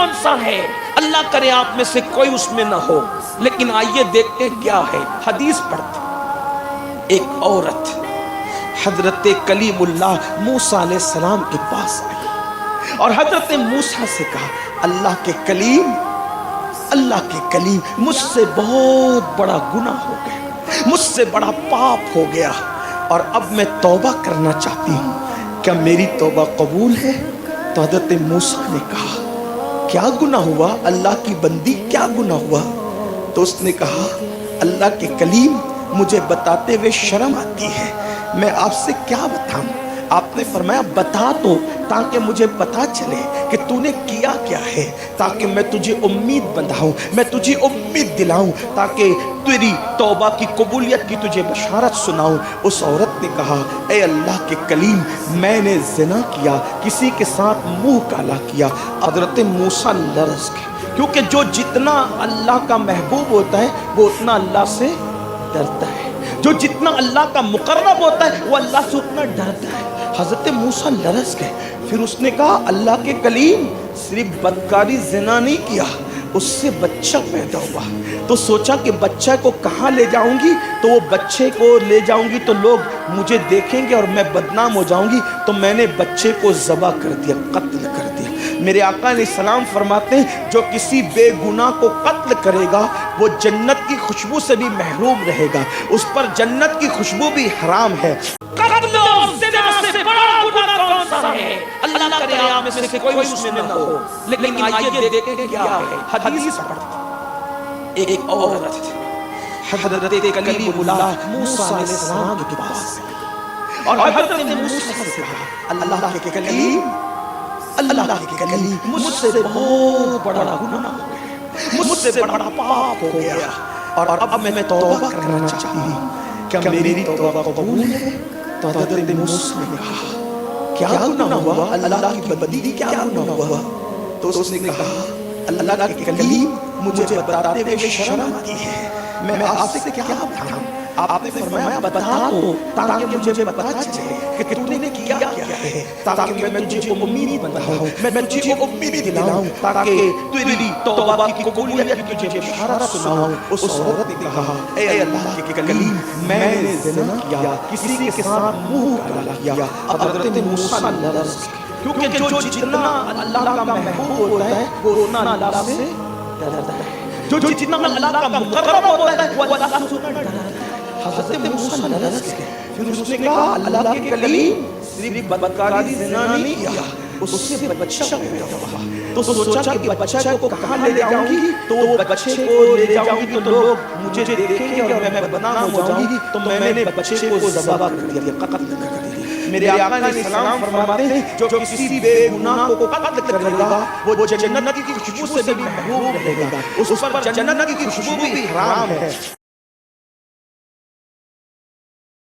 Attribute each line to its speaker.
Speaker 1: कौन सा है? अल्लाह करे आप में से कोई उसमें ना हो, लेकिन आइए देखते हैं क्या है। हदीस पढ़ते, एक औरत हजरत कलीमुल्लाह मूसा अलैहिस्सलाम के पास आई और हजरत मूसा से कहा, अल्लाह के कलीम, अल्लाह के कलीम, मुझसे बहुत बड़ा गुनाह हो गया, मुझसे बड़ा पाप हो गया और अब मैं तौबा करना चाहती हूँ, क्या मेरी तौबा कबूल है? तो हजरत मूसा ने कहा, क्या गुनाह हुआ अल्लाह की बंदी, क्या गुनाह हुआ? तो उसने कहा, अल्लाह के कलीम, मुझे बताते हुए शर्म आती है, मैं आपसे क्या बताऊं? आपने फरमाया बता दो ताकि मुझे पता चले कि तूने किया क्या है, ताकि मैं तुझे उम्मीद बंधाऊं, मैं तुझे उम्मीद दिलाऊं, ताकि तेरी तौबा की कबूलियत की तुझे बशारत सुनाऊं। उस औरत ने कहा, ए अल्लाह के कलीम, मैंने ज़िना किया, किसी के साथ मुंह काला किया। हज़रत मूसा लरज़ गए, क्योंकि जो जितना अल्लाह का महबूब होता है वो उतना अल्लाह से डरता है, जो जितना अल्लाह का मुकर्रब होता है वो अल्लाह से उतना डरता है। हज़रत मूसा लरज़ गए, फिर उसने कहा, अल्लाह के कलीम, सिर्फ बदकारी ज़िना नहीं किया, उससे बच्चा पैदा हुआ, तो सोचा कि बच्चा को कहाँ ले जाऊंगी, तो वो बच्चे को ले जाऊंगी तो लोग मुझे देखेंगे और मैं बदनाम हो जाऊंगी, तो मैंने बच्चे को ज़बह कर दिया, कत्ल कर दिया। मेरे आका अलैहिस्सलाम फरमाते हैं, जो किसी बेगुनाह को कत्ल करेगा वो जन्नत की खुशबू से भी महरूम रहेगा, उस पर जन्नत की खुशबू भी हराम है। कत्ल और ज़िना से बड़ा गुनाह कौन सा है? अल्लाह करे आप में से कोई उसमें ना हो, लेकिन आइए देखते हैं क्या है। हदीस पढ़ते, एक औरत हजरत कलीमुल्लाह मूसा अलैहिस्सलाम के पास आई और हजरत मूसा से कहा, अल्लाह के कलीम, अल्लाह के कलीम, मुझसे बहुत बड़ा गुनाह हो गया, मुझसे बड़ा पाप हो गया और अब मैं तौबा करना चाहती हूँ, क्या मेरी तौबा कबूल है? तो हज़रत मूसा ने कहा, क्या गुनाह हुआ अल्लाह की बंदी, क्या गुनाह हुआ? तो उसने कहा, अल्लाह के कलीम, मुझे बताते हुए शर्म आती है, मैं आपसे क्या बताऊं? आपने फरमाया बता दो ताकि मुझे पता चले कि तूने किया क्या है, ताकि मैं तुझे उम्मीद बंधाऊं, मैं तुझे उम्मीद दिलाऊं, ताकि तेरी तौबा की कबूलियत की तुझे बशारत सुनाऊं। उस औरत ने कहा, ए अल्लाह के कलीम, मैंने ज़िना किया, किसी के साथ मुंह काला किया। अब हज़रत मूसा लरज़ गए, क्योंकि जो जितना अल्लाह का महबूब होता है वो उतना अल्लाह से डरता है, जो जितना अल्लाह का मुकर्रब होता है वो अल्लाह से उतना डरता है। हज़रत मूसा लरज़ गए, फिर उसने कहा, अल्लाह के कलीम, सिर्फ बदकारी ज़िना नहीं किया, उससे बच्चा पैदा हुआ, तो सोचा कि बच्चा को कहाँ ले जाऊंगी, तो वो बच्चे को ले जाऊंगी तो लोग मुझे देखेंगे और मैं बदनाम हो जाऊंगी, तो मैंने बच्चे को ज़बह कर दिया, कत्ल कर दिया। मेरे आका अलैहिस्सलाम फरमाते हैं, जो किसी बेगुनाह को कत्ल करेगा वो जन्नत की खुशबू से भी महरूम रहेगा, उस पर जन्नत की खुशबू भी हराम है।